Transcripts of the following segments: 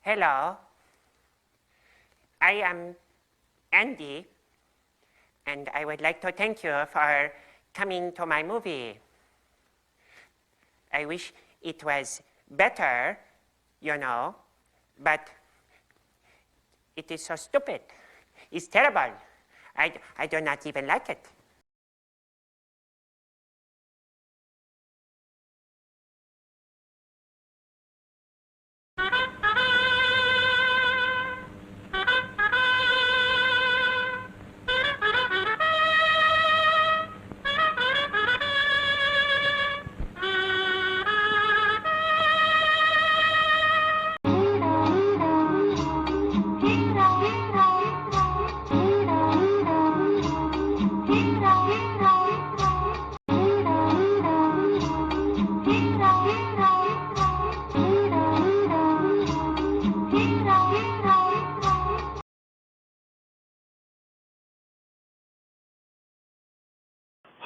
Hello, I am Andy, and I would like to thank you for coming to my movie. I wish it was better, but it is so stupid. It's terrible. I do not even like it.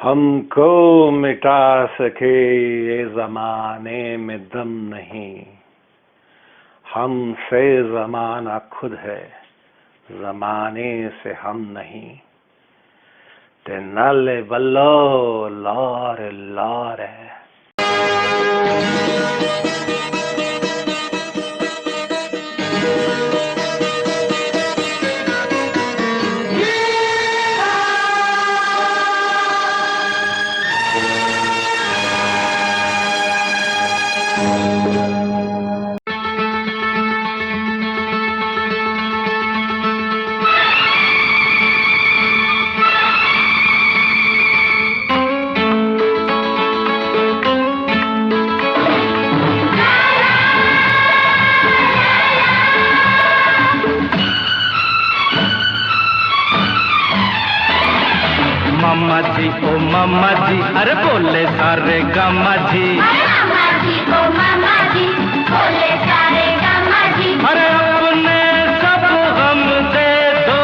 हमको मिटा सके ये ज़माने में दम नहीं, हमसे ज़माना खुद है, ज़माने से हम नहीं। ते नाले बल्लो लारे लारे। मामा जी ओ मामा जी, अरे बोले सारे गामा जी। मामा जी ओ मामा जी, बोले सारे गामा जी। अरे अपने सब गम दे दो,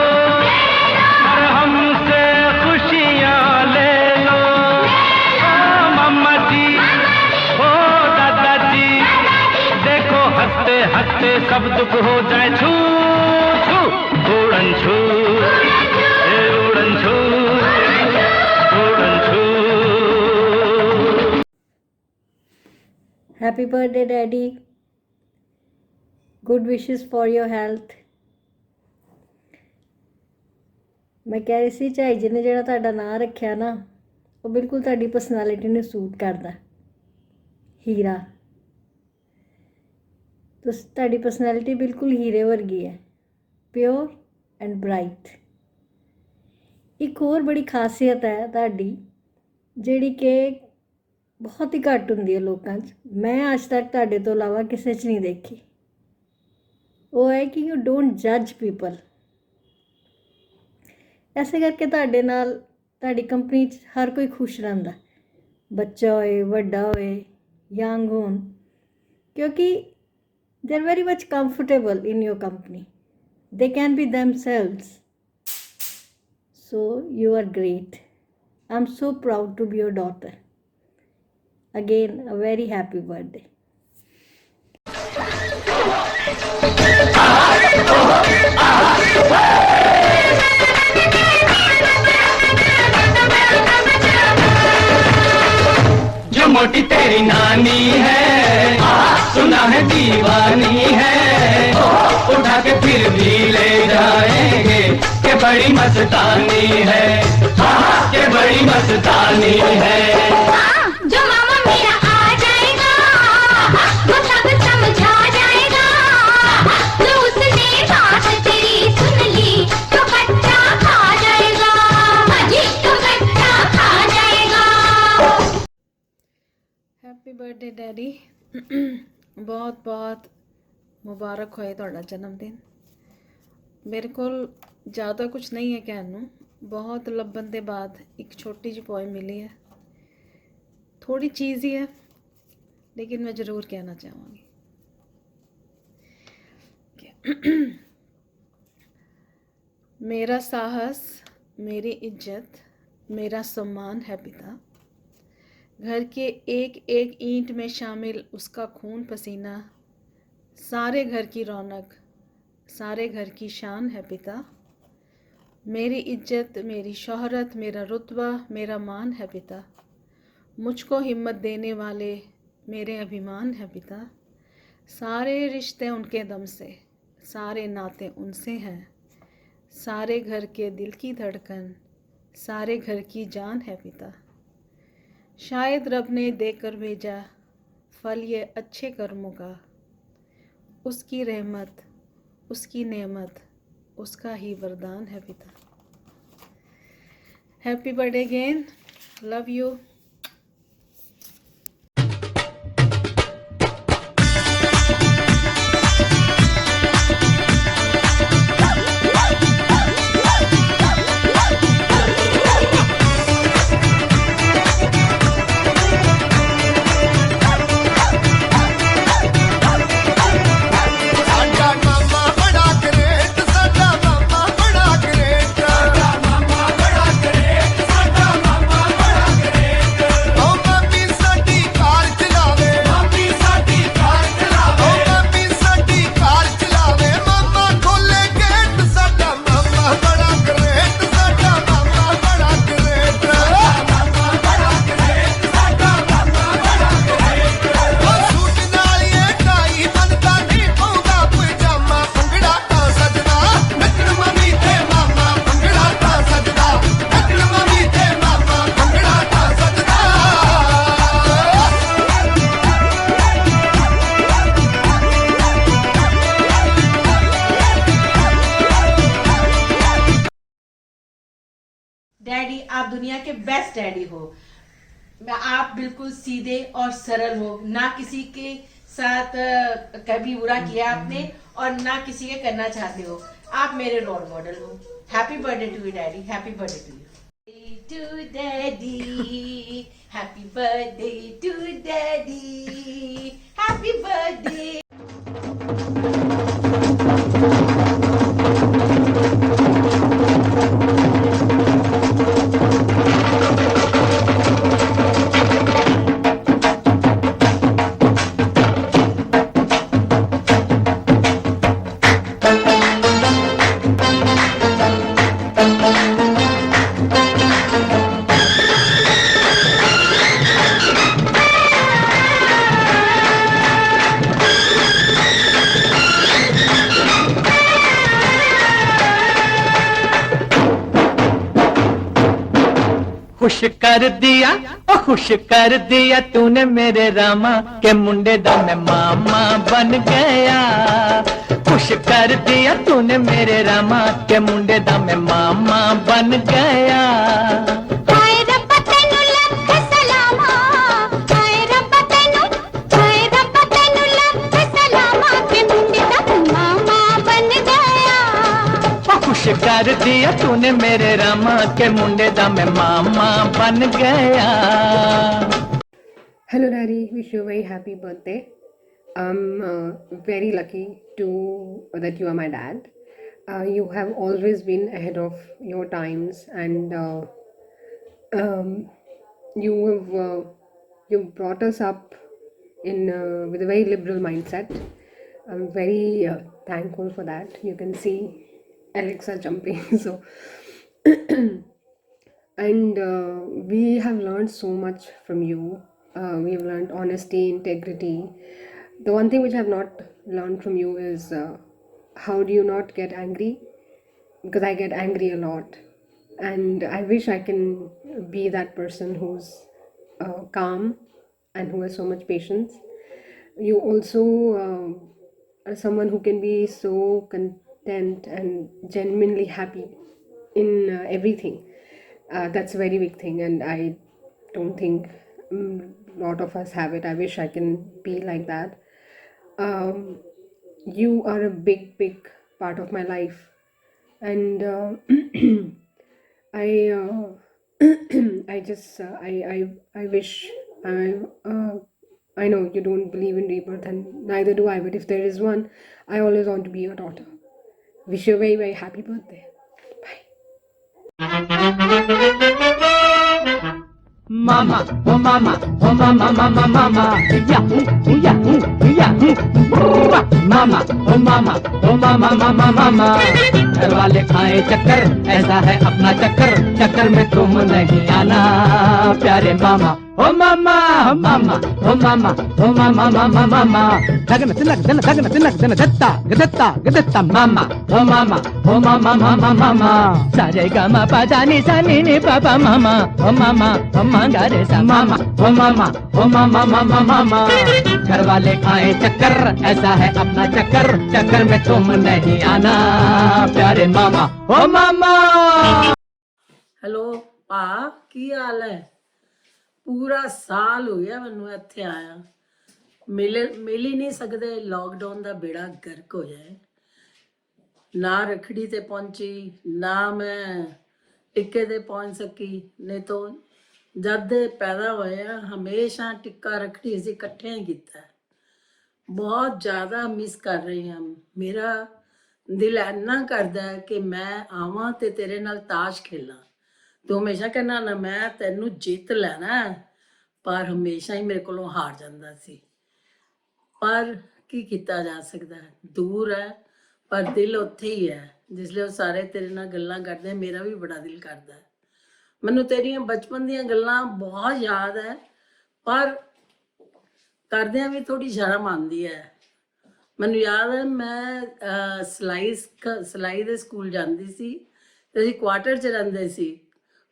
अरे हमसे खुशियाँ ले लो। मामा जी ओ दादाजी, देखो हंसते हंसते सब दुख हो जाए छू छू उड़न छू, उड़न छू। Happy birthday, Daddy. Good wishes for your health. मैं कह रही ਸੀ ਝਾਈ ਜੀ ਨੇ ਜਿਹੜਾ ਤੁਹਾਡਾ ਨਾਂ ਰੱਖਿਆ ਨਾ, ਉਹ ਬਿਲਕੁਲ ਤੁਹਾਡੀ ਪਰਸਨੈਲਿਟੀ ਨੂੰ ਸੂਟ ਕਰਦਾ। ਹੀਰਾ, ਤੁਹਾਡੀ ਪਰਸਨੈਲਿਟੀ ਬਿਲਕੁਲ ਹੀਰੇ ਵਰਗੀ ਹੈ, ਪਿਓਰ ਐਂਡ ਬ੍ਰਾਈਟ। ਇੱਕ ਹੋਰ ਬੜੀ ਖਾਸੀਅਤ ਹੈ ਤੁਹਾਡੀ, ਜਿਹੜੀ ਕਿ ਬਹੁਤ ਹੀ ਘੱਟ ਹੁੰਦੀ ਹੈ ਲੋਕਾਂ 'ਚ। ਮੈਂ ਅੱਜ ਤੱਕ ਤੁਹਾਡੇ ਤੋਂ ਇਲਾਵਾ ਕਿਸੇ 'ਚ ਨਹੀਂ ਦੇਖੀ। ਉਹ ਹੈ ਕਿ ਯੂ ਡੋਂਟ ਜੱਜ ਪੀਪਲ। ਐਸੇ ਕਰਕੇ ਤੁਹਾਡੇ ਨਾਲ ਤੁਹਾਡੀ ਕੰਪਨੀ 'ਚ ਹਰ ਕੋਈ ਖੁਸ਼ ਰਹਿੰਦਾ, ਬੱਚਾ ਹੋਏ, ਵੱਡਾ ਹੋਏ, ਯੰਗ ਹੋਣ, ਕਿਉਂਕਿ they are very much comfortable in your company. They can be themselves. So you are great. I am so proud to be your daughter. Again, a very happy birthday. जो मोटी तेरी नानी है, सुना है दीवानी है, उठा के फिर भी ले जाएंगे के बड़ी मस्तानी है, के बड़ी मस्तानी है। जो मामा मेरा आ जाएगा, वो सब समझा जाएगा। जो उसने बात तेरी सुन ली, तो कच्चा खा जाएगा। जी तो कच्चा खा जाएगा। Happy birthday daddy. बहुत बहुत मुबारक होए ਤੁਹਾਡਾ ਜਨਮ ਦਿਨ। ਮੇਰੇ ਕੋਲ ज़्यादा कुछ नहीं है कहने ਨੂੰ, बहुत ਲੱਭਣ ਦੇ ਬਾਅਦ ਇੱਕ ਛੋਟੀ ਜਿਹੀ ਪੋਇਮ मिली है। थोड़ी चीज़ ही है, लेकिन मैं ज़रूर कहना चाहूँगी। मेरा साहस, मेरी इज्जत, मेरा सम्मान है पिता। घर के एक एक ईंट में शामिल उसका खून पसीना, सारे घर की रौनक, सारे घर की शान है पिता। मेरी इज्जत, मेरी शोहरत, मेरा रुतबा, मेरा मान है पिता। मुझको हिम्मत देने वाले मेरे अभिमान है पिता। सारे रिश्ते उनके दम से, सारे नाते उनसे हैं। सारे घर के दिल की धड़कन, सारे घर की जान है पिता। शायद रब ने देकर भेजा फल ये अच्छे कर्मों का। उसकी रहमत, उसकी नेमत, उसका ही वरदान है पिता। Happy birthday again, love you. ਸਾਡਾ ਮਾਮਾ ਬੜਾ ਗ੍ਰੇਟ ਸਾਡਾ ਮਾਮਾ ਬੜਾ ਗ੍ਰੇਟ ਸਾਡਾ ਮਾਮਾ ਬੜਾ ਗ੍ਰੇਟ ਸਾਡਾ ਮਾਮਾ ਬੜਾ ਗ੍ਰੇਟ ਓ ਮੰਮੀ ਸਾਡੀ ਕਾਰ ਚਲਾਵੇ ਮੰਮੀ ਸਾਡੀ ਕਾਰ ਚਲਾਵੇ ਓ ਮੰਮੀ ਸਾਡੀ ਕਾਰ ਚਲਾਵੇ ਮਾਮਾ ਖੋਲੇ ਗੇਟ ਸਾਡਾ ਮਾਮਾ ਬੜਾ ਗ੍ਰੇਟ ਸਾਡਾ ਮਾਮਾ ਬੜਾ ਗ੍ਰੇਟ ਸਾਡਾ ਮਾਮਾ ਬੜਾ ਗ੍ਰੇਟ ਸਾਡਾ ਮਾਮਾ ਬੜਾ ਗ੍ਰੇਟ ਓ ਸੂਟ ਨਾਲ ਇਹ ਟਾਈ ਬੰਦਾ ਨਹੀਂ ਪਾਉਂਦਾ ਪਜਾਮਾ ਭੰਗੜਾ ਤਾਂ ਸਜਦਾ ਨੱਚਣ ਮੰਮੀ ਤੇ ਮਾਮਾ ਭੰਗੜਾ ਤਾਂ ਸਜਦਾ ਨੱਚਣ ਮੰਮੀ ਤੇ ਮਾਮਾ ਭੰਗੜਾ ਤਾਂ ਸਜਦਾ डैडी, आप दुनिया के बेस्ट डैडी हो। आप बिल्कुल सीधे और सरल हो, ना किसी के साथ कभी बुरा किया आपने और ना किसी के करना चाहते हो। आप मेरे रोल मॉडल हो। Happy birthday to you daddy, happy birthday to you. To daddy, happy birthday to daddy, happy birthday. खुश कर दिया, ओ खुश कर दिया तूने मेरे रामा के मुंडे दा मैं मामा बन गया। खुश कर दिया तूने मेरे रामा के मुंडे दा मैं मामा बन गया। हाय रब्बा तैनू लख सलामा, हाय रब्बा तैनू लख सलामा के मुंडे दा मामा बन गया। ओ खुश कर दिया तूने मेरे रामा के मुंडे दा मैं मामा बन गया। Hello, Daddy. Wish you a very happy birthday. I'm very lucky that you are my dad. You have always been ahead of your times, and you've brought us up in with a very liberal mindset. I'm very thankful for that. You can see Alexa jumping. So, and we have learned so much from you. We have learned honesty, integrity. The one thing which I have not learned from you is how do you not get angry? Because I get angry a lot, and I wish I can be that person who's calm and who has so much patience. You also are someone who can be so content and genuinely happy in everything. That's a very big thing, and I don't think lot of us have it. I wish I can be like that. You are a big part of my life, and I just I wish I know you don't believe in rebirth, and neither do I, but if there is one, I always want to be your daughter. Wish you a very happy birthday. Bye. Mama, oh mama, oh mama, mama, mama, yahoo, yahoo, भैया मामा ओ मामा ओ मामा मामा मामा। घर वाले खाए चक्कर, ऐसा है अपना चक्कर, चक्कर में तुम नहीं आना प्यारे मामा ओ मामा ओ मामा ओ मामा ओ मामा मामा मामा। धगन तिलक धन धगन तिलक धन धत्ता गदत्ता गदत्ता मामा ओ मामा ओ मामा मामा मामा। सारे गामा पाजानी सानी ने पापा मामा ओ मामा ओ मांगा रे सा मामा ओ मामा ओ मामा मामा मामा। घर वाले खाए चक्कर, ऐसा है अपना चक्कर, चक्कर में तुम नहीं आना प्यारे मामा ओ मामा। ਹੈਲੋ ਭਾ ਕੀ ਹਾਲ ਹੈ? ਪੂਰਾ ਸਾਲ ਹੋ ਗਿਆ ਮੈਨੂੰ ਇੱਥੇ ਆਇਆ, ਮਿਲ ਹੀ ਨਹੀਂ ਸਕਦੇ। ਲੋਕਡਾਊਨ ਦਾ ਬੇੜਾ ਗਰਕ ਹੋ ਜਾਏ, ਨਾ ਰੱਖੜੀ ਤੇ ਪਹੁੰਚੀ, ਨਾ ਮੈਂ ਟਿੱਕੇ ਤੇ ਪਹੁੰਚ ਸਕੀ। ਨਹੀਂ ਤਾਂ ਜਦ ਦੇ ਪੈਦਾ ਹੋਏ ਆ ਹਮੇਸ਼ਾ ਟਿੱਕਾ ਰੱਖੜੀ ਅਸੀਂ ਇਕੱਠੇ ਹੀ ਕੀਤਾ। ਬਹੁਤ ਜ਼ਿਆਦਾ ਮਿਸ ਕਰ ਰਹੀ ਹਾਂ। ਮੇਰਾ ਦਿਲ ਇੰਨਾ ਕਰਦਾ ਹੈ ਕਿ ਮੈਂ ਆਵਾਂ ਤੇ ਤੇਰੇ ਨਾਲ ਤਾਸ਼ ਖੇਲਾਂ। ਤੂੰ ਹਮੇਸ਼ਾ ਕਹਿੰਦਾ ਨਾ ਮੈਂ ਤੈਨੂੰ ਜਿੱਤ ਲੈਣਾ, ਪਰ ਹਮੇਸ਼ਾ ਹੀ ਮੇਰੇ ਕੋਲੋਂ ਹਾਰ ਜਾਂਦਾ ਸੀ। ਪਰ ਕੀ ਕੀਤਾ ਜਾ ਸਕਦਾ, ਦੂਰ ਹੈ ਪਰ ਦਿਲ ਉੱਥੇ ਹੀ ਹੈ। ਜਿਸ ਲਈ ਉਹ ਸਾਰੇ ਤੇਰੇ ਨਾਲ ਗੱਲਾਂ ਕਰਦੇ, ਮੇਰਾ ਵੀ ਬੜਾ ਦਿਲ ਕਰਦਾ। ਮੈਨੂੰ ਤੇਰੀਆਂ ਬਚਪਨ ਦੀਆਂ ਗੱਲਾਂ ਬਹੁਤ ਯਾਦ ਹੈ, ਪਰ ਕਰਦਿਆਂ ਵੀ ਥੋੜੀ ਸ਼ਰਮ ਆਉਂਦੀ ਹੈ। ਮੈਨੂੰ ਯਾਦ ਹੈ ਮੈਂ ਸਿਲਾਈ ਦੇ ਸਕੂਲ ਜਾਂਦੀ ਸੀ ਤੇ ਅਸੀਂ ਕੁਆਟਰ 'ਚ ਰਹਿੰਦੇ ਸੀ।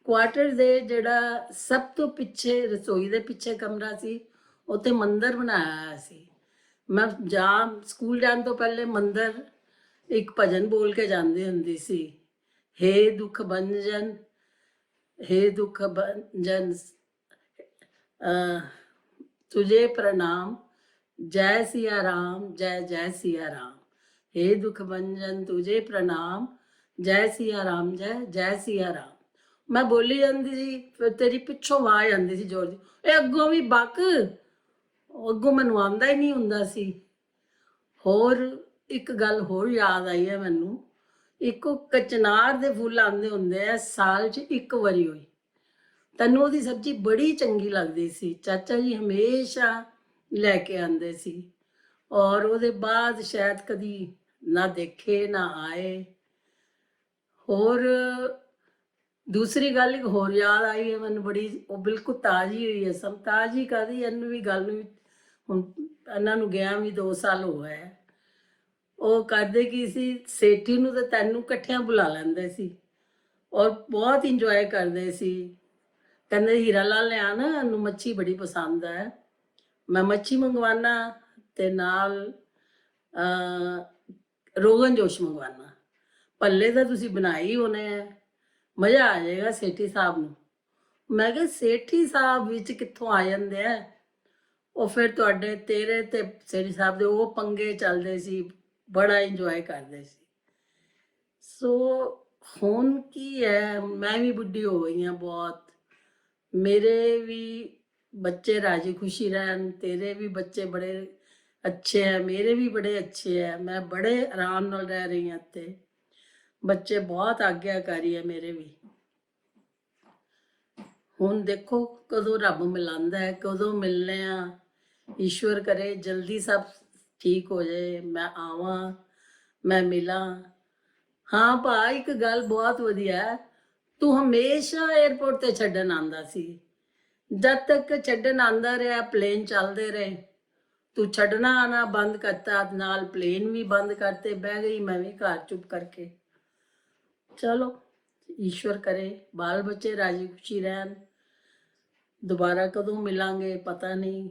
ਕੁਆਟਰ ਦੇ ਜਿਹੜਾ ਸਭ ਤੋਂ ਪਿੱਛੇ ਰਸੋਈ ਦੇ ਪਿੱਛੇ ਕਮਰਾ ਸੀ, ਉੱਥੇ ਮੰਦਰ ਬਣਾਇਆ ਹੋਇਆ ਸੀ। ਮੈਂ ਸਕੂਲ ਜਾਣ ਤੋਂ ਪਹਿਲੇ ਮੰਦਰ ਇੱਕ ਭਜਨ ਬੋਲ ਕੇ ਜਾਂਦੀ ਹੁੰਦੀ ਸੀ, ਹੇ ਦੁੱਖ ਭੰਜਨ हे दुख भंजन तुझे प्रणाम, जय सिया राम जय जय सिया राम। हे दुख भंजन तुझे प्रणाम, जय सिया राम जय जय सिया राम। मैं बोली जाती सी, फिर तेरी पिछों आवाज आती सी जोर दी, ए अगों भी बक, अगों मैनू आंदा ही नहीं हुंदा सी। होर एक गल होर याद आई है मैनू, ਇੱਕ ਕਚਨਾਰ ਦੇ ਫੁੱਲ ਆਉਂਦੇ ਹੁੰਦੇ ਆ ਸਾਲ 'ਚ ਇੱਕ ਵਾਰੀ ਹੋਈ। ਤੈਨੂੰ ਉਹਦੀ ਸਬਜ਼ੀ ਬੜੀ ਚੰਗੀ ਲੱਗਦੀ ਸੀ, ਚਾਚਾ ਜੀ ਹਮੇਸ਼ਾ ਲੈ ਕੇ ਆਉਂਦੇ ਸੀ। ਔਰ ਉਹਦੇ ਬਾਅਦ ਸ਼ਾਇਦ ਕਦੀ ਨਾ ਦੇਖੇ ਨਾ ਆਏ। ਹੋਰ ਦੂਸਰੀ ਗੱਲ ਇੱਕ ਹੋਰ ਯਾਦ ਆਈ ਹੈ ਮੈਨੂੰ ਬੜੀ, ਉਹ ਬਿਲਕੁਲ ਤਾਜ਼ੀ ਹੋਈ ਹੈ। ਸਭ ਤਾਜ਼ੀ ਕਾਹਦੀ, ਇਹਨੂੰ ਵੀ ਗੱਲ ਨੂੰ ਹੁਣ ਇਹਨਾਂ ਨੂੰ ਗਿਆ ਵੀ 2 ਸਾਲ ਹੋ ਗਏ। ਉਹ ਕਰਦੇ ਕੀ ਸੀ, ਸੇਠੀ ਨੂੰ ਤੇ ਤੈਨੂੰ ਇਕੱਠਿਆਂ ਬੁਲਾ ਲੈਂਦੇ ਸੀ ਔਰ ਬਹੁਤ ਇੰਜੋਏ ਕਰਦੇ ਸੀ। ਕਹਿੰਦੇ ਹੀਰਾ ਲਾਲ ਨੇ ਆਣਾ, ਇਹਨੂੰ ਮੱਛੀ ਬੜੀ ਪਸੰਦ ਹੈ। ਮੈਂ ਮੱਛੀ ਮੰਗਵਾਉਣਾ ਤੇ ਨਾਲ ਰੋਗਨ ਜੋਸ਼ ਮੰਗਵਾਉਣਾ। ਭੱਲੇ ਤਾਂ ਤੁਸੀਂ ਬਣਾਈ ਹੋਣੇ ਹੈ, ਮਜ਼ਾ ਆ ਜਾਏਗਾ ਸੇਠੀ ਸਾਹਿਬ ਨੂੰ। ਮੈਂ ਕਿਹਾ ਸੇਠੀ ਸਾਹਿਬ ਵਿੱਚ ਕਿੱਥੋਂ ਆ ਜਾਂਦੇ ਆ ਉਹ? ਫਿਰ ਤੇਰੇ ਤੇ ਸੇਠੀ ਸਾਹਿਬ ਦੇ ਉਹ ਪੰਗੇ ਚੱਲਦੇ ਸੀ, ਬੜਾ ਇੰਜੋਏ ਕਰਦੇ ਸੀ। ਸੋ ਹੁਣ ਕੀ ਹੈ, ਮੈਂ ਵੀ ਬੁੱਢੀ ਹੋ ਗਈ ਹਾਂ ਬਹੁਤ। ਮੇਰੇ ਵੀ ਬੱਚੇ ਰਾਜੀ ਖੁਸ਼ੀ ਰਹਿਣ, ਤੇਰੇ ਵੀ ਬੱਚੇ ਬੜੇ ਅੱਛੇ ਹੈ, ਮੇਰੇ ਵੀ ਬੜੇ ਅੱਛੇ ਹੈ। ਮੈਂ ਬੜੇ ਆਰਾਮ ਨਾਲ ਰਹਿ ਰਹੀ ਹਾਂ ਇੱਥੇ, ਬੱਚੇ ਬਹੁਤ ਆਗਿਆਕਾਰੀ ਹੈ ਮੇਰੇ ਵੀ। ਹੁਣ ਦੇਖੋ ਕਦੋਂ ਰੱਬ ਮਿਲਾਉਂਦਾ ਹੈ, ਕਦੋਂ ਮਿਲਨੇ ਆ। ਈਸ਼ਵਰ ਕਰੇ ਜਲਦੀ ਸਭ ਠੀਕ ਹੋ ਜਾਏ, ਮੈਂ ਆਵਾਂ, ਮੈਂ ਮਿਲਾਂ। ਹਾਂ ਭਾ ਇੱਕ ਗੱਲ ਬਹੁਤ ਵਧੀਆ ਹੈ, ਤੂੰ ਹਮੇਸ਼ਾ 에ਅਰਪੋਰਟ ਤੇ ਛੱਡਣ ਆਉਂਦਾ ਸੀ। ਜਦ ਤੱਕ ਛੱਡਣ ਆਉਂਦਾ ਰਿਹਾ, ਪਲੇਨ ਚੱਲਦੇ ਰਹੇ, ਤੂੰ ਛੱਡਣਾ ਆਣਾ ਬੰਦ ਕਰਤਾ, ਨਾਲ ਪਲੇਨ ਵੀ ਬੰਦ ਕਰਤੇ, ਬਹਿ ਗਈ ਮੈਂ ਵੀ ਘਰ ਚੁੱਪ ਕਰਕੇ। ਚਲੋ ਈਸ਼ਵਰ ਕਰੇ ਬਾਲ ਬੱਚੇ ਰਾਜੀ ਖੁਸ਼ੀ ਰਹਿਣ। ਦੁਬਾਰਾ ਕਦੋਂ ਮਿਲਾਂਗੇ ਪਤਾ ਨਹੀਂ,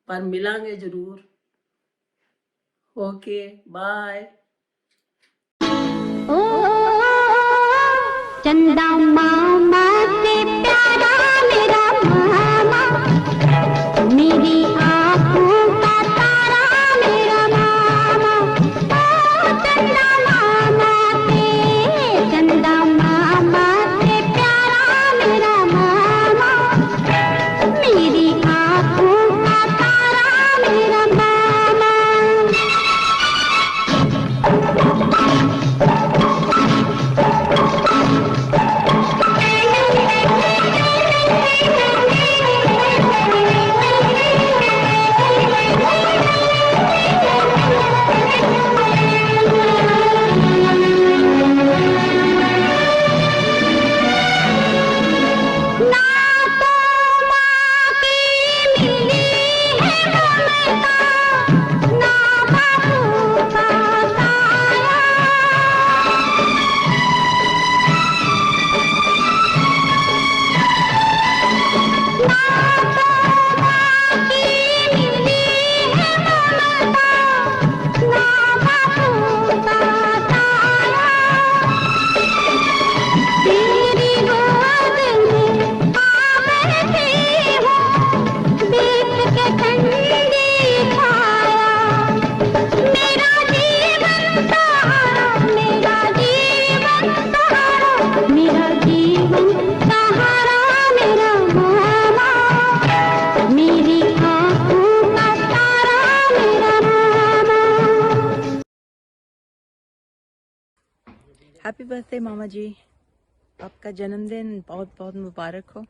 ਪਰ ਮਿਲਾਂਗੇ ਜ਼ਰੂਰ। Okay bye. ओ चंदा मामा से प्यारा मेरा मामा, मेरी आँखों का तारा मेरा मामा। ओ चंदा मामा से प्यारा मेरा मामा, मेरी आँखों का तारा मेरा मामा। Thank you. हूँ बीत के ठंडी छाया, मेरा जीवन सहारा, मेरा जीवन सहारा, मेरा जीवन सहारा, मेरा मामा, मेरी आँखों का तारा, मेरा मामा। हैप्पी बर्थडे मामा जी, आपका जन्मदिन बहुत बहुत मुबारक हो।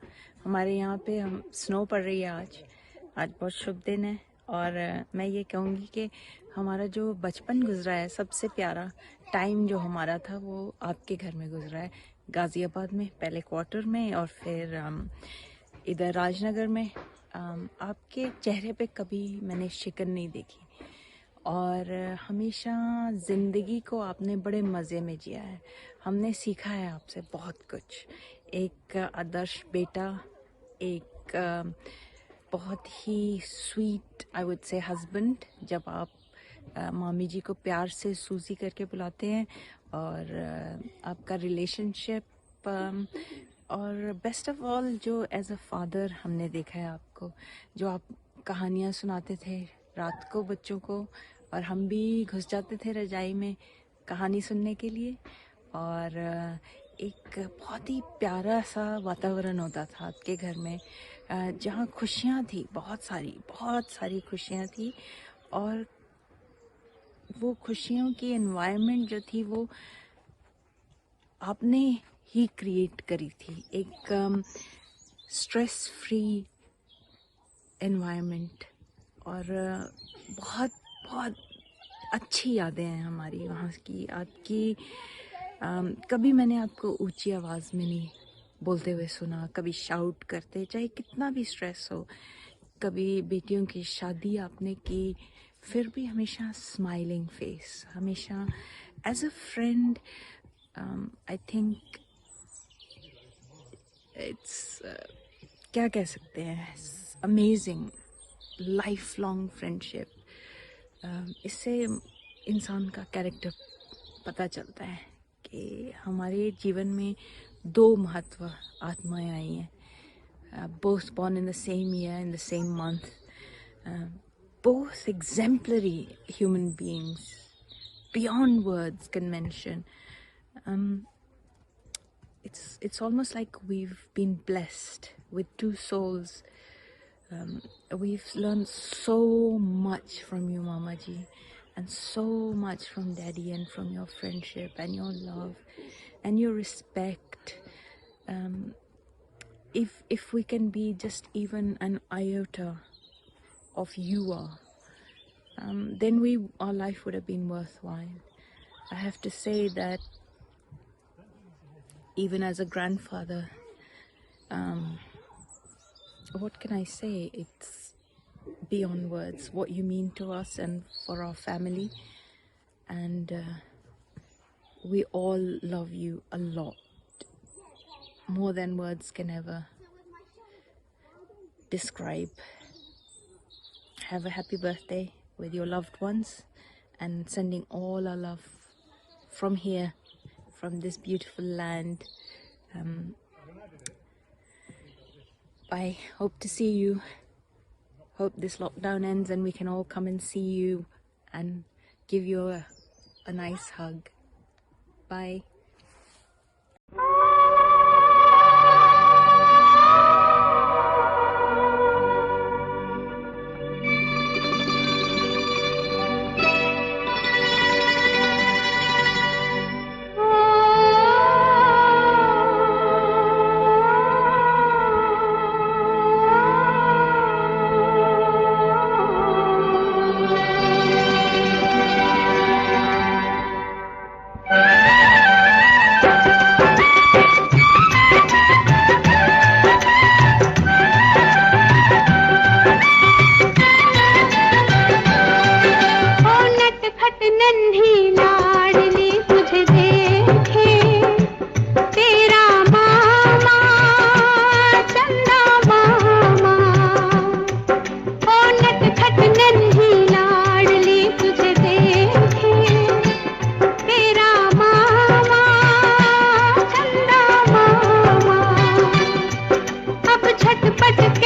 हमारे यहाँ पे हम स्नो पड़ रही है आज बहुत शुभ दिन है। और मैं ये कहूँगी कि हमारा जो बचपन गुजरा है, सबसे प्यारा टाइम जो हमारा था वो आपके घर में गुजरा है, गाज़ियाबाद में, पहले क्वार्टर में और फिर इधर राजनगर में। आपके चेहरे पे कभी मैंने शिकन नहीं देखी और हमेशा ज़िंदगी को आपने बड़े मज़े में जिया है। हमने सीखा है आपसे बहुत कुछ, एक आदर्श बेटा, एक बहुत ही sweet I would say husband, जब आप मामी जी को प्यार से सूजी करके बुलाते हैं, और आपका रिलेशनशिप, और बेस्ट ऑफ ऑल जो एज अ फादर हमने देखा है आपको, जो आप कहानियाँ सुनाते थे रात को बच्चों को, और हम भी घुस जाते थे रजाई में कहानी सुनने के लिए। और एक बहुत ही प्यारा सा वातावरण होता था आपके घर में, जहाँ खुशियाँ थी, बहुत सारी खुशियाँ थी। और वो खुशियों की एनवायरनमेंट जो थी वो आपने ही क्रिएट करी थी, एक स्ट्रेस फ्री एनवायरनमेंट। और बहुत बहुत अच्छी यादें हैं हमारी वहाँ की, आपकी। कभी मैंने आपको ऊंची आवाज़ में नहीं बोलते हुए सुना, कभी शाउट करते, चाहे कितना भी स्ट्रेस हो। कभी बेटियों की शादी आपने की, फिर भी हमेशा स्माइलिंग फेस, हमेशा as a friend. I think it's क्या कह सकते हैं, अमेजिंग लाइफ लॉन्ग फ्रेंडशिप। इससे इंसान का कैरेक्टर पता चलता है कि हमारे जीवन में दो महत्व आत्माएं आई हैं, both born in the same year, in the same month, both exemplary human beings, beyond words can mention. It's almost like we've been blessed with two souls. We've learned so much from you, Mama Ji, and so much from Daddy, and from your friendship and your love and your respect. If we can be just even an iota of you are, then our life would have been worthwhile. I have to say that even as a grandfather, what can I say? It's beyond words what you mean to us and for our family, and we all love you a lot, more than words can ever describe. Have a happy birthday with your loved ones, and sending all our love from here, from this beautiful land. I hope to see you. Hope this lockdown ends and we can all come and see you and give you a nice hug. Bye. Oh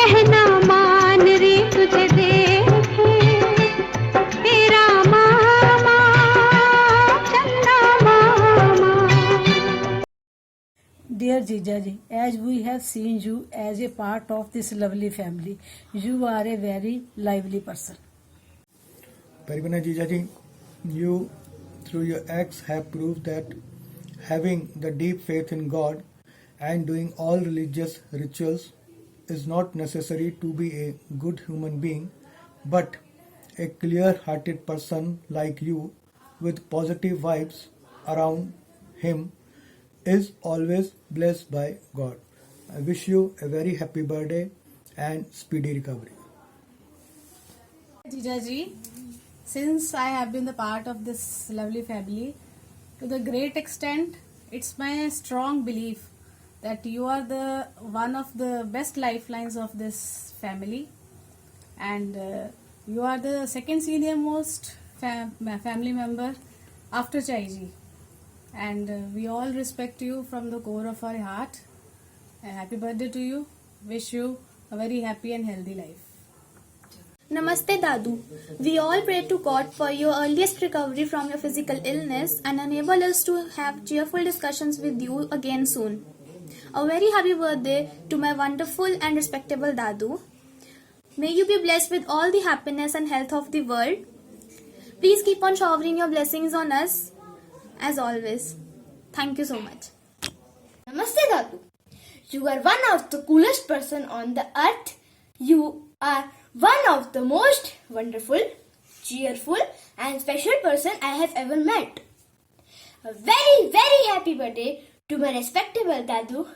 कहना मान रे तुझे देखे तेरा मामा चंदा मामा. Dear Jijaji, as we have seen you as a part of this lovely family, you are a very lively person. Parivana Jijaji, you through your acts have proved that having the deep faith in God and doing all religious rituals is not necessary to be a good human being, but a clear-hearted person like you with positive vibes around him is always blessed by God. I wish you a very happy birthday and speedy recovery. Jijaji, since I have been the part of this lovely family, to the great extent, it's my strong belief that you are the one of the best lifelines of this family, and you are the second senior most family member after Chaiji, and we all respect you from the core of our heart. Happy birthday to you. Wish you a very happy and healthy life. Namaste Dadu. We all pray to God for your earliest recovery from your physical illness and enable us to have cheerful discussions with you again soon. A very happy birthday to my wonderful and respectable Dadu. May you be blessed with all the happiness and health of the world. Please keep on showering your blessings on us as always. Thank you so much. Namaste Dadu. You are one of the coolest person on the earth. You are one of the most wonderful, cheerful and special person I have ever met. A very, very happy birthday to my respectable Dadu.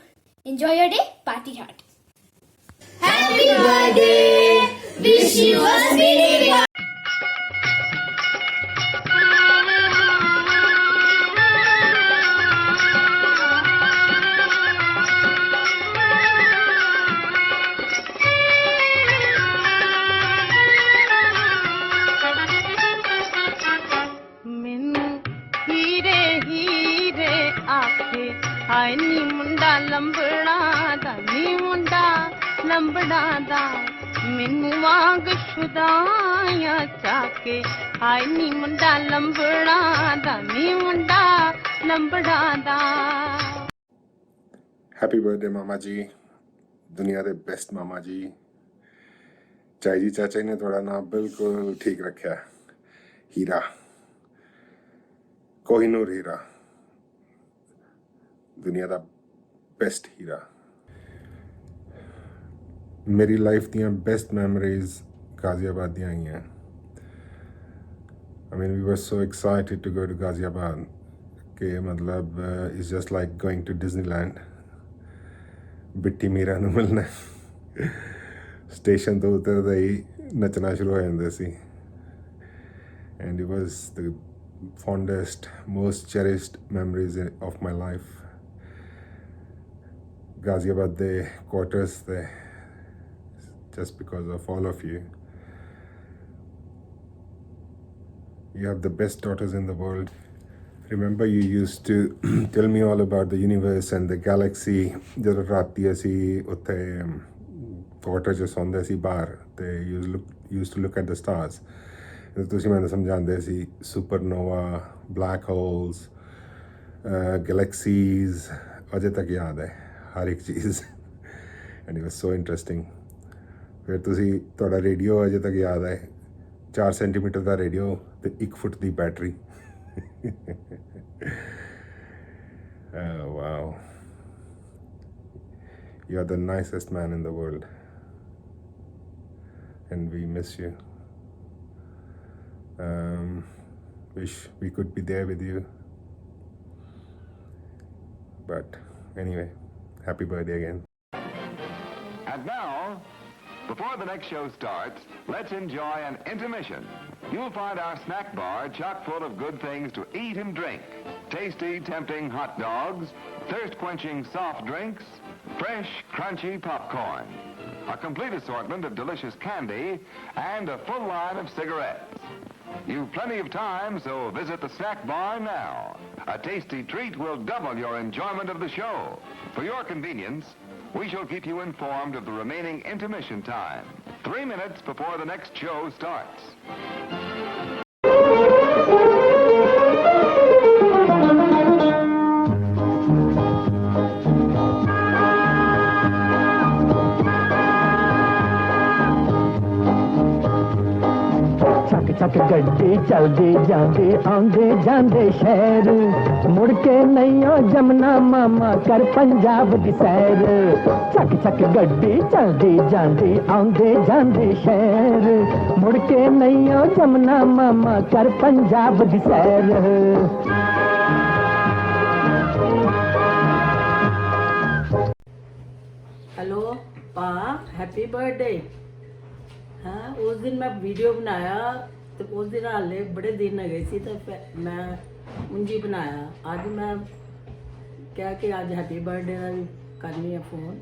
Enjoy your day, party hard. Happy birthday! Wish you a speedy recovery. ਹਾਏ ਨੀ ਮੁੰਡਾ ਲੰਬੜਾ ਦਾ ਨੀ ਮੁੰਡਾ ਲੰਬੜਾ ਦਾ ਮੈਨੂੰ ਵਾਂਗ ਸ਼ੁਦਾਇਆ ਚਾਕੇ ਹਾਏ ਨੀ ਮੁੰਡਾ ਲੰਬੜਾ ਦਾ ਨੀ ਮੁੰਡਾ ਲੰਬੜਾ ਦਾ. हैप्पी बर्थडे मामा जी, दुनिया के बेस्ट मामा जी. चाची चाचा ने थोड़ा नाम बिल्कुल ठीक रखा. हीरा, कोहिनूर हीरा, दुनिया का बेस्ट हीरा. मेरी लाइफ दियां बेस्ट मेमोरीज गाजियाबाद दियां ही हैं. I mean, we were so excited to go to Ghaziabad कि मतलब it's just like going to Disneyland. बिट्टी मीरा नूं मिलना स्टेशन तो उतरते ही नचना शुरू हो जाते सी. And it was the fondest, most cherished memories of my life. Ghaziabad the quarters there, just because of all of you. You have the best daughters in the world. Remember you used to tell me all about the universe and the galaxy. ਜਦੋਂ ਰਾਤੀ ਅਸੀਂ ਉੱਥੇ quarter 'ਚ ਸੌਂਦੇ ਸੀ ਬਾਹਰ ਤੇ used to look at the stars. ਤੁਸੀਂ ਮੈਨੂੰ ਸਮਝਾਉਂਦੇ ਸੀ supernova, black holes, galaxies. ਅਜੇ ਤੱਕ ਯਾਦ ਹੈ ਹਰ ਇੱਕ ਚੀਜ਼. And it was so interesting. ਫਿਰ ਤੁਸੀਂ ਤੁਹਾਡਾ ਰੇਡੀਓ ਅਜੇ ਤੱਕ ਯਾਦ ਹੈ 4 ਸੈਂਟੀਮੀਟਰ ਦਾ ਰੇਡੀਓ ਤੇ 1 ਫੁੱਟ ਦੀ battery. Oh wow, you're the nicest man in the world and we miss you. Wish we could be there with you, but anyway, happy birthday again. And now, before the next show starts, let's enjoy an intermission. You'll find our snack bar chock full of good things to eat and drink. Tasty, tempting hot dogs, thirst-quenching soft drinks, fresh, crunchy popcorn, a complete assortment of delicious candy, and a full line of cigarettes. You've plenty of time, so visit the snack bar now. A tasty treat will double your enjoyment of the show. For your convenience, We shall keep you informed of the remaining intermission time, 3 minutes before the next show starts. ਚੱਕ ਗੱਡੀ ਚਲਦੀ ਜਾਂਦੀ ਆਉਂਦੇ ਜਾਂਦੇ ਸ਼ਹਿਰ ਮੁੜ ਕੇ ਨਹੀਂ ਓ ਜਮਨਾ ਮਾਮਾ ਕਰ ਪੰਜਾਬ ਦੀ ਸੈਰ ਚੱਕ ਚੱਕ ਗੱਡੀ ਚਲਦੀ ਜਾਂਦੀ ਆਉਂਦੇ ਜਾਂਦੇ ਸ਼ਹਿਰ ਮੁੜ ਕੇ ਨਹੀਂ ਓ ਜਮਨਾ ਮਾਮਾ ਕਰ ਪੰਜਾਬ ਦੀ ਸੈਰ हेलो पा हैप्पी बर्थडे हाँ उस दिन मैं वीडियो बनाया तो उस दिन हाले बड़े दिन हो गए सी तो मैं उंजी बनाया अज मैं क्या कि अज हैप्पी बर्थडे का भी करनी है फोन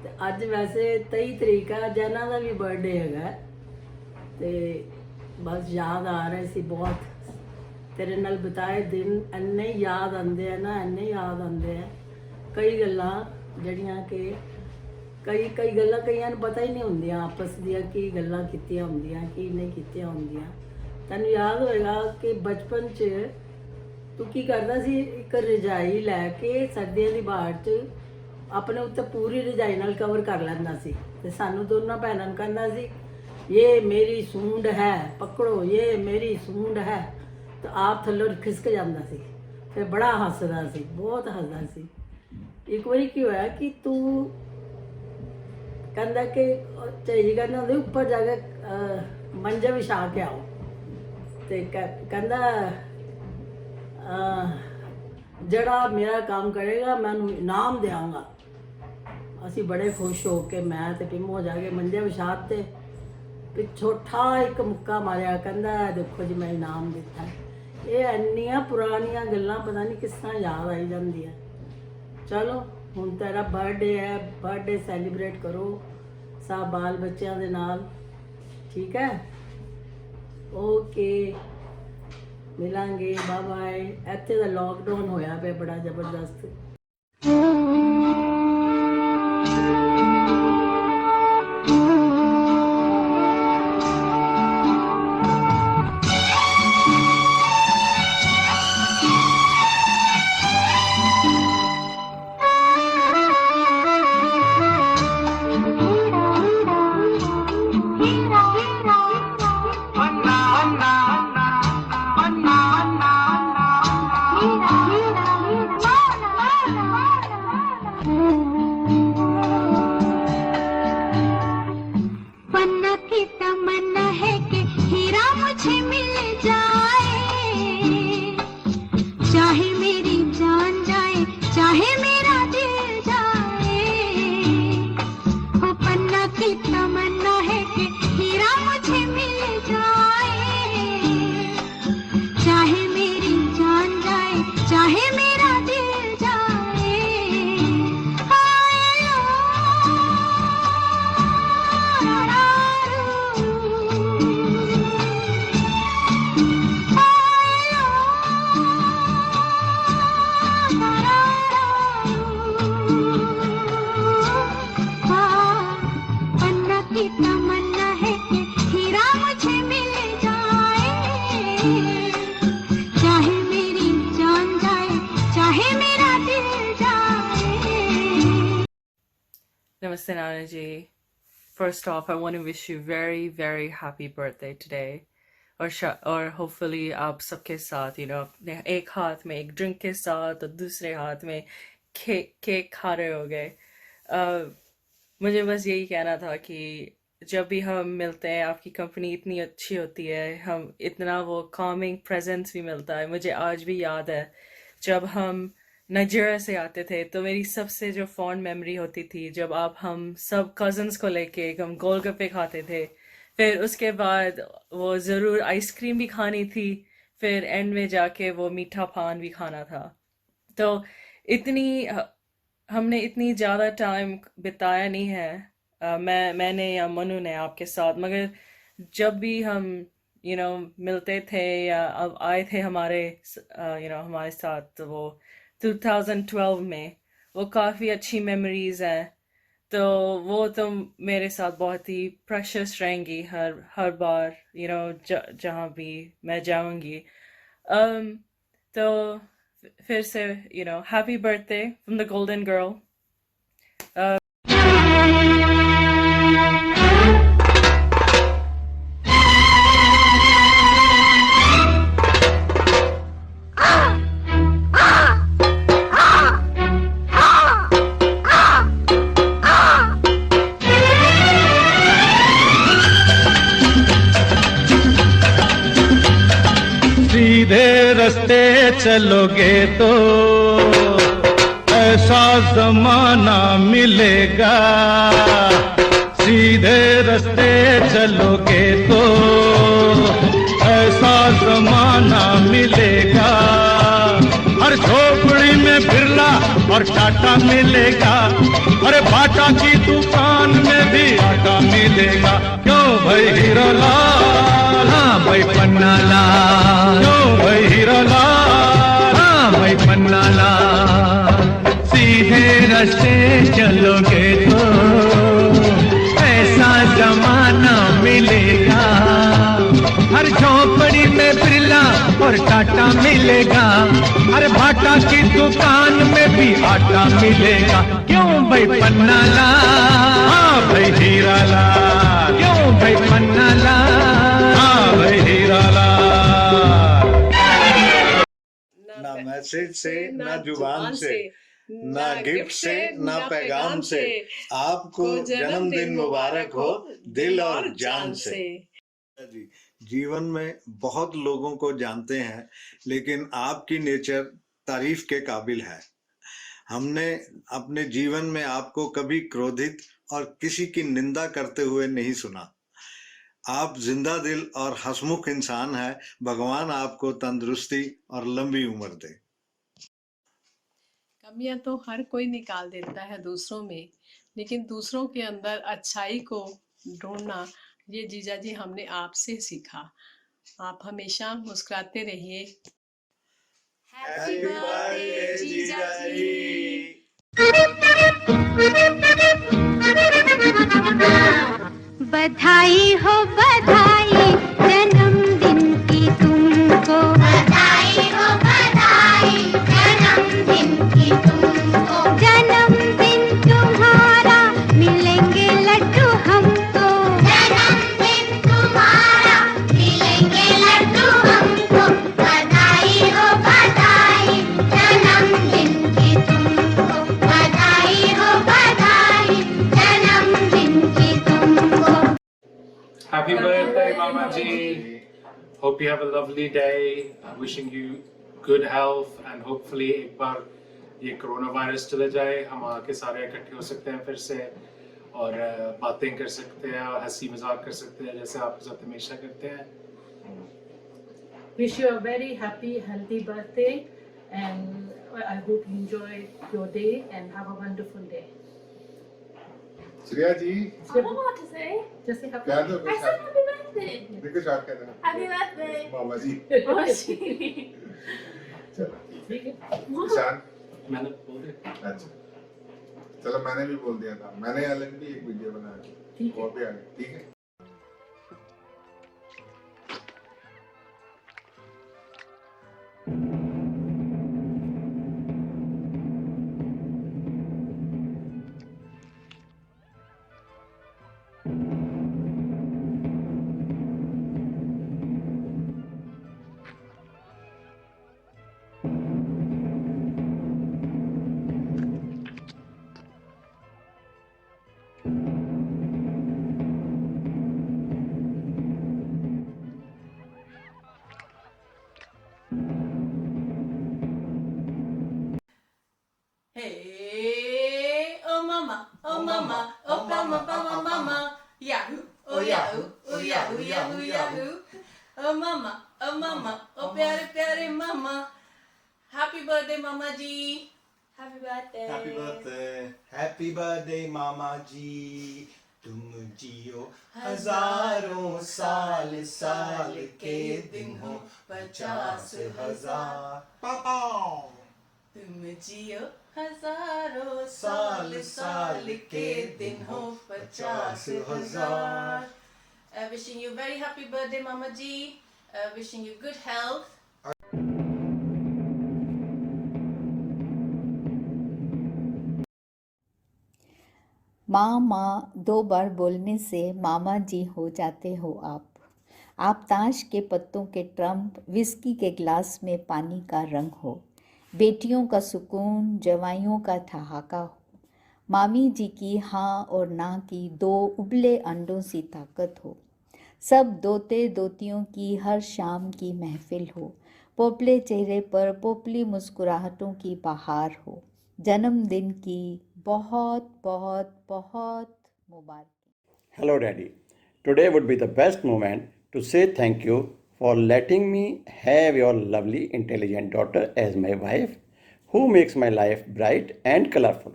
तो अज वैसे 23 तरीक है अज इन्हों का भी बर्थडे है तो बस याद आ रहे सी बहुत तेरे नाल बिताए दिन इन्ने याद आते हैं ना इन्ने याद आते हैं कई गल्लां जड़ियां कि कई कई गल्लां कईयां नूं पता ही नहीं होंदियां आपस दियां की गल्लां कीतियां होंदियां की नहीं कीतियां होंदियां तैनूं याद होएगा कि बचपन च तू की करदा सी एक रजाई लैके सर्दियां दी बाड़ च अपने उत्ते पूरी रजाई नाल कवर कर लैंदा सी ते सानूं दोनों भैणां नूं कहंदा सी ये मेरी सूंड है पकड़ो ये मेरी सूंड है तो आप थल्लों खिसक जांदा सी फिर बड़ा हसदा सी बहुत हसदा सी एक बारी की होया कि तू कहता कि चाहिए कहना होंगे ऊपर जाके मंजा विछा के आओ तो कहता जड़ा मेरा काम करेगा मैं उन्हें इनाम देंगा असी बड़े खुश हो के मैं तो टिमो जाके मंजे विछाते पिछों ठा एक मुक्का मारिया कहता देखो जी मैं इनाम दिता है ये इन्नियां पुरानियां गल्लां पता नहीं किस तरह याद आई जांदी है चलो हुण तेरा बर्थडे है बर्थडे सैलीब्रेट करो सब बाल बच्चों के नाल ठीक है ओके मिलांगे बाय बाय इत्थे दा लॉकडाउन होया पे बड़ा जबरदस्त Namaste Nana ji. First off, I want to wish you very, very happy birthday today. और hopefully आप सबके साथ अपने एक हाथ में एक ड्रिंक के साथ और दूसरे हाथ में केक खा रहे होगे मुझे बस यही कहना था कि जब भी हम मिलते हैं आपकी कंपनी इतनी अच्छी होती है हम इतना वो calming presence भी मिलता है मुझे आज भी याद है जब हम नाइजीरिया से आते थे तो मेरी सबसे जो फॉन्ड मेमोरी होती थी जब आप हम सब कज़न्स को लेके हम गोलगप्पे खाते थे फिर उसके बाद वो ज़रूर आइसक्रीम भी खानी थी फिर एंड में जाके वो मीठा पान भी खाना था तो हमने इतनी ज़्यादा टाइम बिताया नहीं है मैंने या मनु ने आपके साथ मगर जब भी हम मिलते थे या अब आए थे हमारे हमारे साथ वो 2012 में वो काफ़ी अच्छी मेमोरीज हैं तो वो तो मेरे साथ बहुत ही प्रेशियस रहेंगी हर बार जहाँ भी मैं जाऊंगी. तो फिर से happy birthday from the golden girl. सीधे रास्ते चलोगे तो ऐसा जमाना मिलेगा. सीधे रास्ते चलोगे तो ऐसा जमाना मिलेगा. हर झोपड़ी में बिरला और टाटा मिलेगा. अरे बाटा की दुकान में भी आटा मिलेगा. क्यों भाई हीरो लाल, हाँ भाई पन्ना लाल. क्यों भाई हीरो लाल, हाँ भाई पन्ना लाल. सीधे रास्ते चलोगे तो ऐसा जमाना मिलेगा. हर झोपड़ी में बिरला और टाटा मिलेगा. हर भाटा की दुकान में भी आटा मिलेगा. क्यों भाई पन्ना लाल, हाँ भाई हीरा लाल. क्यों भाई पन्ना लाल, हाँ भाई हीरा लाल. ना मैसेज से, ना जुबान से, ना गिफ्ट से, ना पैगाम से, आपको जन्मदिन मुबारक हो दिल और जान से. जी, जीवन में बहुत लोगों को जानते हैं, लेकिन आपकी नेचर तारीफ के काबिल है. हमने अपने जीवन में आपको कभी क्रोधित और किसी की निंदा करते हुए नहीं सुना. आप जिंदा दिल और हंसमुख इंसान हैं. भगवान आपको तंदुरुस्ती और लंबी उम्र दे. कमियां तो हर कोई निकाल देता है दूसरों में, लेकिन दूसरों के अंदर अच्छाई को ढूंढना ये जीजा जी हमने आपसे सीखा. आप हमेशा मुस्कुराते रहिए. हैप्पी बर्थडे जीजा जी. बधाई हो बधाई जन्मदिन की तुमको. बधाई हो बधाई जन्मदिन की तुमको. जन्मदिन तुम्हारा मिलेंगे लड्डू हमको. जन्मदिन तुम्हारा मिलेंगे लड्डू हमको. बधाई हो बधाई जन्मदिन की तुमको. बधाई हो बधाई जन्मदिन की तुमको. Happy birthday, Mama Ji. Hope you have a lovely day. I'm wishing you good health and hopefully एक बार ये कोरोना वायरस चले जाए, हम आके सारे इकट्ठे हो सकते हैं फिर से और बातें कर सकते हैं और हंसी मजाक कर सकते हैं जैसे आपके साथ हमेशा करते हैं. Wish you a very happy, healthy birthday, and I hope you enjoy your day and have a wonderful day. Shreya ji, I don't know what to say. Just say happy क्या दो I said happy birthday. देखो shot कर देना. Happy birthday. मामा जी. चलो ठीक है. ईशान, मैंने बोल दिया. अच्छा चलो, मैंने भी बोल दिया था. मैंने अलग भी एक वीडियो बनाया, वो भी आ गई. ठीक है. Hey, oh mama, oh mama, yahoo, oh yahoo, oh yahoo, yahoo, yahoo. Oh mama, oh प्यारे प्यारे mama. Happy birthday mama ji. Happy birthday. Happy birthday. Happy birthday मामा जी. तुम जियो हजारों साल, साल के दिन हो 50,000. तुम जियो हजारों साल साल के दिन हो 50,000. Wishing you very happy birthday, Mama Ji. Wishing you good health. माँ माँ 2 बार बोलने से मामा जी हो जाते हो आप ताश के पत्तों के ट्रम्प, विस्की के ग्लास में पानी का रंग हो, बेटियों का सुकून, जवाइयों का ठहाका हो, मामी जी की हाँ और ना की 2 उबले अंडों सी ताकत हो, सब दोते दोतियों की हर शाम की महफिल हो, पोपले चेहरे पर पोपली मुस्कुराहटों की बहार हो, जन्मदिन की बहुत बहुत बहुत मुबारक. Hello, Daddy. Today would be the best moment to say thank you for letting me have your lovely, intelligent daughter as my wife, who makes my life bright and colorful.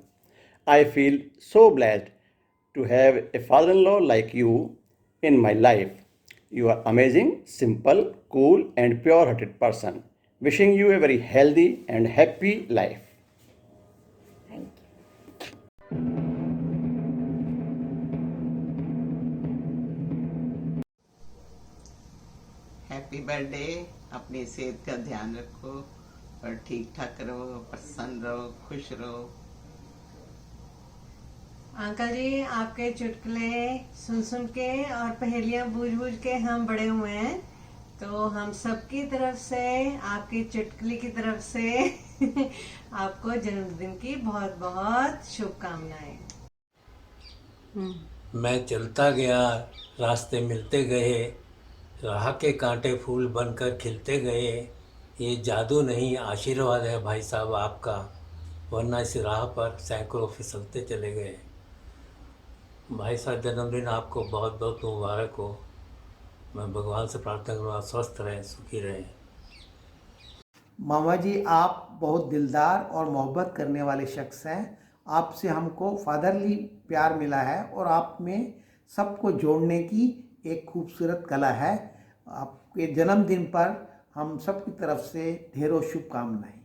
I feel so blessed to have a father in law like you in my life. You are amazing, simple, cool, and pure hearted person. Wishing you a very healthy and happy life. Happy birthday. अपनी सेहत का ध्यान रखो और ठीक ठाक रहो, प्रसन्न रहो, खुश रहो. अंकल जी, आपके चुटकुले सुन सुन के और पहेलियां बूझ बूझ के हम बड़े हुए हैं, तो हम सबकी तरफ से, आपकी चुटकुली की तरफ से आपको जन्मदिन की बहुत बहुत शुभकामनाएं. मैं चलता गया, रास्ते मिलते गए, राह के कांटे फूल बनकर खिलते गए. ये जादू नहीं, आशीर्वाद है भाई साहब आपका, वरना इस राह पर सैकड़ों फिसलते चले गए. भाई साहब, जन्मदिन आपको बहुत बहुत मुबारक हो. मैं भगवान से प्रार्थना करूँगा आप स्वस्थ रहें, सुखी रहें. मामा जी, आप बहुत दिलदार और मोहब्बत करने वाले शख्स हैं. आपसे हमको फादरली प्यार मिला है और आप में सबको जोड़ने की एक खूबसूरत कला है. आपके जन्मदिन पर हम सब की तरफ से ढेरों शुभकामनाएं.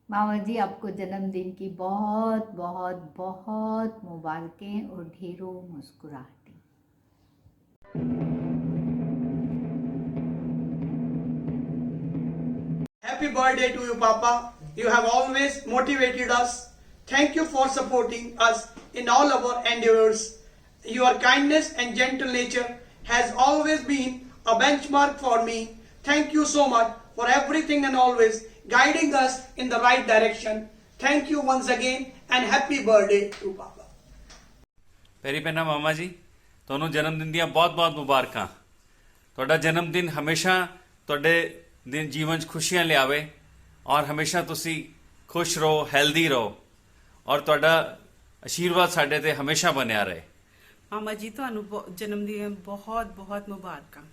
मामा जी, आपको जन्मदिन की बहुत बहुत बहुत मुबारकें और ढेरों मुस्कुराहटें. Happy birthday to you, Papa. You have always motivated us. Thank you for supporting us in all our endeavors. Your kindness and gentle nature has always been a benchmark for me. Thank you so much for everything and always guiding us in the right direction. Thank you once again and happy birthday to Papa. ਪੈਰੀ ਪੈਣਾ ਮਾਮਾ ਜੀ, ਤੁਹਾਨੂੰ ਜਨਮ ਦਿਨ ਦੀਆਂ ਬਹੁਤ-ਬਹੁਤ ਮੁਬਾਰਕਾਂ. ਤੁਹਾਡਾ ਜਨਮ ਦਿਨ ਹਮੇਸ਼ਾ ਤੁਹਾਡੇ ਦਿਨ ਜੀਵਨ 'ਚ ਖੁਸ਼ੀਆਂ ਲਿਆਵੇ ਔਰ ਹਮੇਸ਼ਾ ਤੁਸੀਂ ਖੁਸ਼ ਰਹੋ, ਹੈਲਦੀ ਰਹੋ ਔਰ ਤੁਹਾਡਾ ਆਸ਼ੀਰਵਾਦ ਸਾਡੇ ਤੇ ਹਮੇਸ਼ਾ ਬਣਿਆ ਰਹੇ. ਮਾਮਾ ਜੀ, ਤੁਹਾਨੂੰ ਜਨਮ ਦੀਆਂ ਬਹੁਤ ਬਹੁਤ ਮੁਬਾਰਕਾਂ.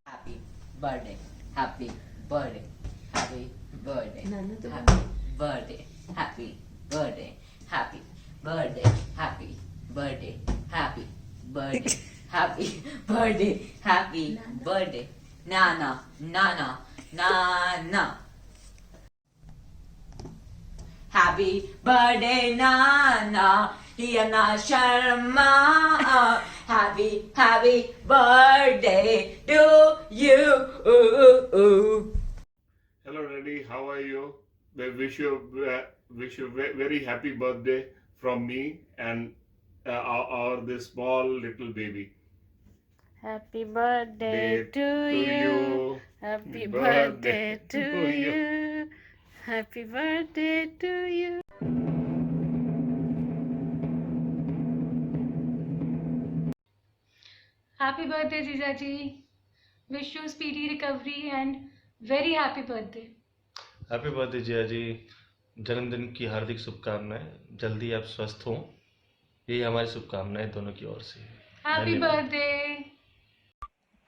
Happy birthday, happy birthday, happy birthday, happy birthday, happy birthday, happy birthday, happy birthday, happy birthday, happy birthday, happy birthday, Nana, Nana, Nana. Happy birthday, Nana, Yana Sharma. Happy birthday to you. Hello, Daddy. How are you? I wish you very happy birthday from me and our this small little baby. Happy birthday to you. Happy birthday to you. Happy birthday to you. Happy birthday, Jiza ji. Wish you speedy recovery and very happy birthday. Happy birthday Jiya ji. जन्मदिन की हार्दिक शुभकामनाएं. जल्दी आप स्वस्थ हों, यही हमारी शुभकामनाएं दोनों की ओर से. Happy birthday.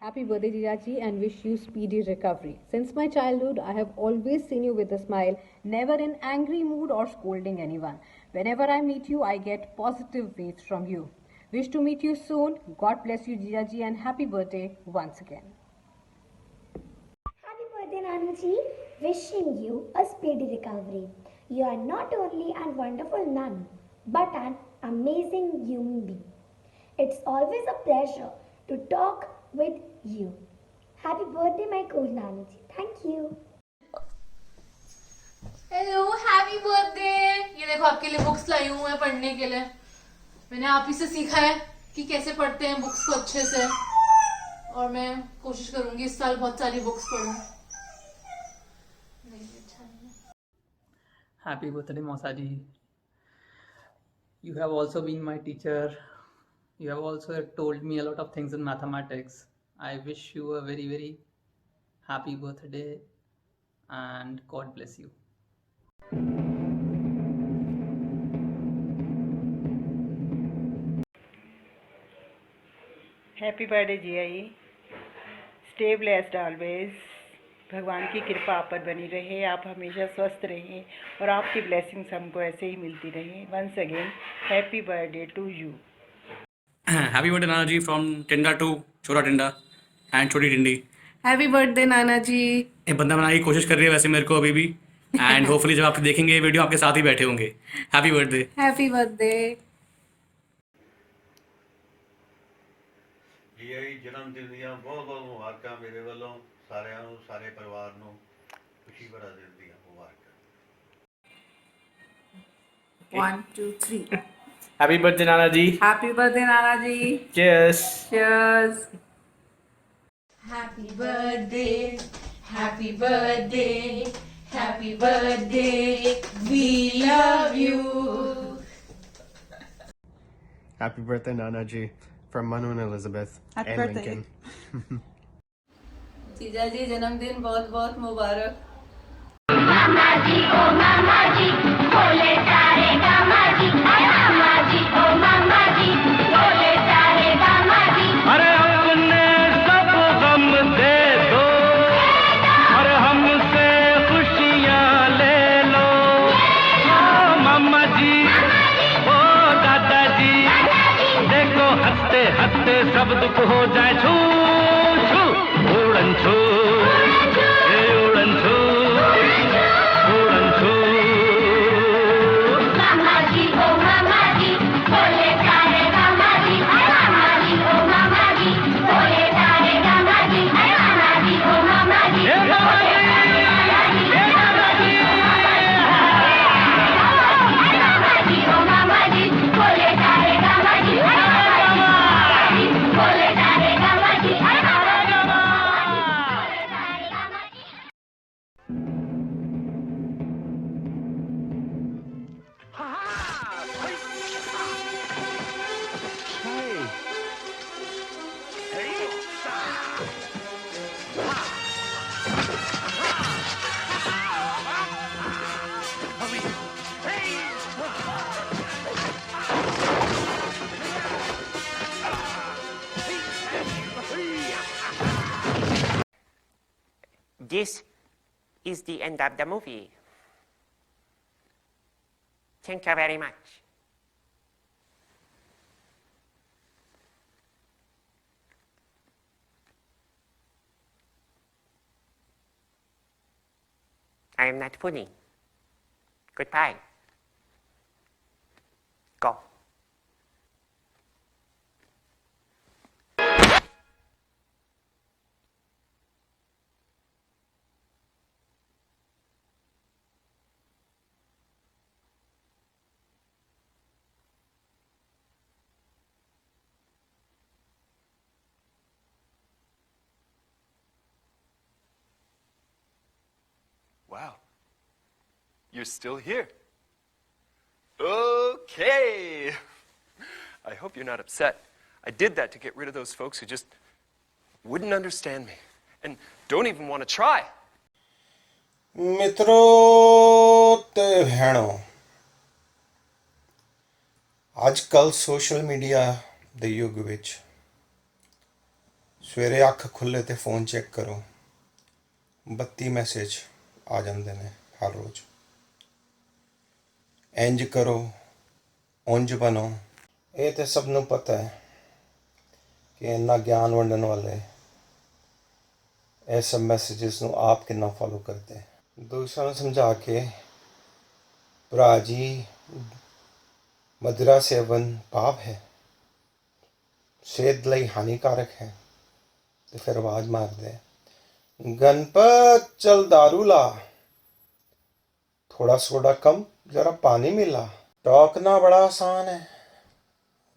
Happy birthday, Jijaji, and wish you speedy recovery. Since my childhood, I have always seen you with a smile, never in angry mood or scolding anyone. Whenever I meet you, I get positive waves from you. Wish to meet you soon. God bless you, Jijaji, and happy birthday once again. Happy birthday, Nanaji. Wishing you a speedy recovery. You are not only a wonderful nun, but an amazing human being. It's always a pleasure to talk with you. Happy birthday, my cool Nana ji. Thank you. Hello, happy birthday. ये देखो आपके लिए books लाई हूँ मैं पढ़ने के लिए। मैंने आप ही से सीखा है कि कैसे पढ़ते हैं बुक्स को अच्छे से, और मैं कोशिश करूंगी इस साल बहुत सारी books पढूं। Happy birthday, Mausaji. You have also been my teacher. You have also told me a lot of things in mathematics. I wish you a very, very happy birthday and God bless you. Happy birthday Jiya ji. Stay blessed always. भगवान की कृपा आप पर बनी रहे, आप हमेशा स्वस्थ रहें और आपकी ब्लेसिंग्स हमको ऐसे ही मिलती रहें। Once again happy birthday to you. Happy birthday नाना जी फ्रॉम टिंडा टू छोटा टिंडा एंड छोटी टिंडी। हैप्पी बर्थडे नाना जी। एक बंदा बनाने की कोशिश कर रही है वैसे मेरे को अभी भी, एंड होपफुली जब आप देखेंगे वीडियो आपके साथ ही बैठे होंगे। Happy birthday. Happy birthday. ਜੀ ਆਈ ਜਨਮ ਦਿਨ ਦੀਆਂ ਬਹੁਤ ਬਹੁਤ ਮੁਬਾਰਕਾਂ ਮੇਰੇ ਵੱਲੋਂ ਸਾਰਿਆਂ ਨੂੰ, ਸਾਰੇ ਪਰਿਵਾਰ ਨੂੰ ਖੁਸ਼ੀ ਭਰਾ ਦਿਨ ਦੀਆਂ ਮੁਬਾਰਕਾਂ। 1 2 3 हैप्पी बर्थडे नाना जी। हैप्पी बर्थडे नाना जी। Cheers. Cheers. Happy birthday, happy birthday, happy birthday, we love you. Happy birthday, Nana Ji, from Manu and Elizabeth Happy and birthday. Lincoln. जीजा जी जन्मदिन बहुत बहुत मुबारक। मामा जी ओ मामा जी बोले सारे गामा जी, मामा जी ओ मामा जी बोले सारे गामा जी। अरे अपने सब गम दे दो और हमसे खुशियाँ ले लो। ओ मामा जी, ओ दादाजी, देखो हंसते हंसते सब दुख हो जाए छू छू उड़न छू, ये उड़न छू उड़न छू। मामा जी ओ मामा जी बोले सारे गामा जी, मामा जी ओ मामा जी बोले सारे गामा जी, मामा जी ओ मामा जी बोले सारे गामा जी, मामा जी ओ मामा जी बोले सारे गामा जी, बोले सारे Gama ji. This is the end of the movie. Thank you very much. I am not funny. Goodbye. Go. Wow. You're still here. Okay. I hope you're not upset. I did that to get rid of those folks who just wouldn't understand me and don't even want to try. ਮਿੱਤਰੋ ਤੇ ਭੈਣੋ, ਅੱਜ ਕੱਲ੍ਹ social media ਦੇ ਯੁੱਗ ਵਿੱਚ ਸਵੇਰੇ ਅੱਖ ਖੁੱਲ੍ਹੇ ਤੇ ਫੋਨ ਚੈੱਕ ਕਰੋ, 32 ਮੈਸੇਜ ਆ ਜਾਂਦੇ ਨੇ ਹਰ ਰੋਜ਼। ਇੰਜ ਕਰੋ, ਉਂਝ ਬਣੋ। ਇਹ ਤਾਂ ਸਭ ਨੂੰ ਪਤਾ ਹੈ ਕਿ ਇੰਨਾ ਗਿਆਨ ਵੰਡਣ ਵਾਲੇ ਇਹ ਸਭ ਮੈਸੇजेस ਨੂੰ ਆਪ ਕਿੰਨਾ ਫੋਲੋ ਕਰਦੇ। ਦੂਸਰਿਆਂ ਨੂੰ ਸਮਝਾ ਕੇ भरा जी मदिरा सेवन पाप है, सेहत लई हानिकारक है। तो फिर आवाज मार दे, गणपत चल दारू ला, थोड़ा सोडा कम जरा पानी मिला। टोकना बड़ा आसान है,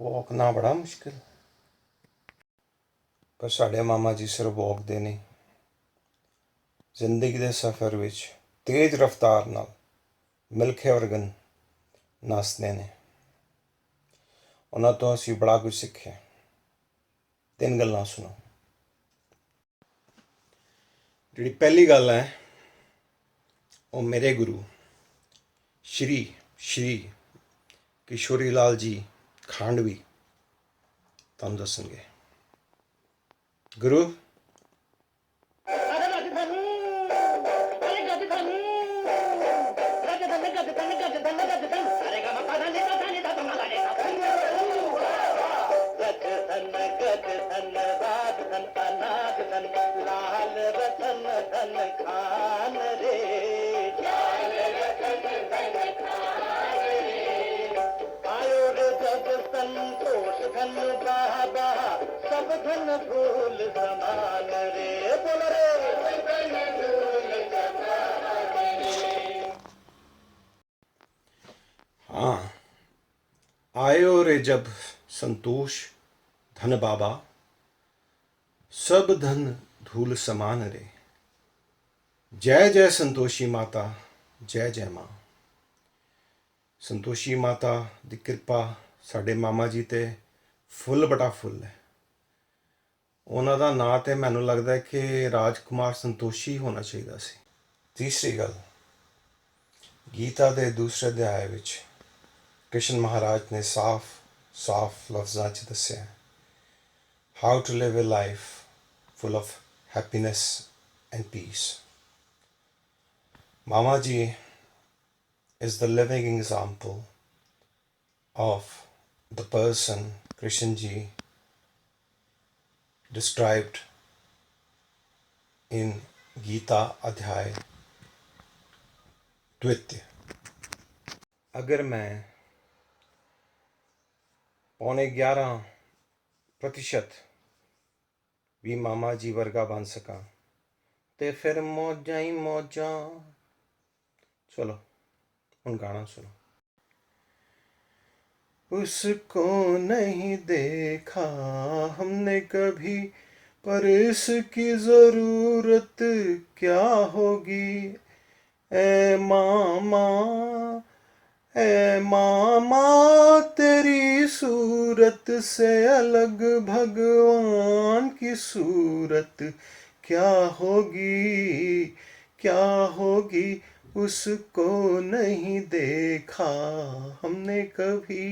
वोकना बड़ा मुश्किल। पर साढ़े मामा जी सिर्फ वोकदे नहीं, जिंदगी के सफ़र विच तेज रफ्तार नाल मिलखे वर्गन नसदे ने। उन्होंने तो असीं बड़ा कुछ सीखे। 3 गल्लां सुनो। जी पहली गल है, वो मेरे गुरु श्री श्री किशोरी लाल जी खांडवी तुहानूं दस्सणगे। गुरु सब धन फूल समान रे, बोल रे। हाँ, आयो रे जब संतोष धन बाबा, सब धन धूल समान रे। जय जय संतोषी माता, जय जय माँ। संतोषी माता दी कृपा साढ़े मामा जी ते फुल बटा फुल है। उन्हां दा नां ते मैनूं लगदा है कि राजकुमार संतोषी होना चाहिए सी। तीसरी गल, गीता दे दूसरे अध्याय विच कृष्ण महाराज ने साफ साफ लफ्ज़ां च दस्सिया है, how to live a life full of happiness and peace. मामा जी is the living example of the person Krishan ji described in Gita अध्याय 2। अगर मैं 11.5% भी मामा जी वर्गा बन सका तो फिर मौजां ही मौजां। चलो उन गाना सुनो। उसको नहीं देखा हमने कभी, पर इसकी ज़रूरत क्या होगी। ए मामा तेरी सूरत से अलग भगवान की सूरत क्या होगी, क्या होगी। उसको नहीं देखा हमने कभी।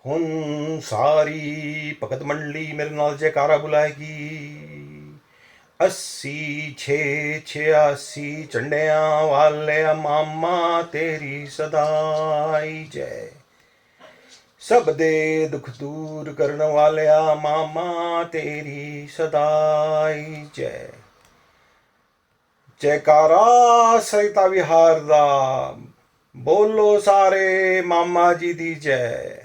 हुन सारी भगत मंडली मेरे नाल जयकारा बुलाएगी। 86 झंडियां वाले मामा तेरी सदाई जय। सब दे दुख दूर करने वाले मामा तेरी सदाई जय। जयकारा सरिता विहार दा बोलो सारे मामा जी दी जय।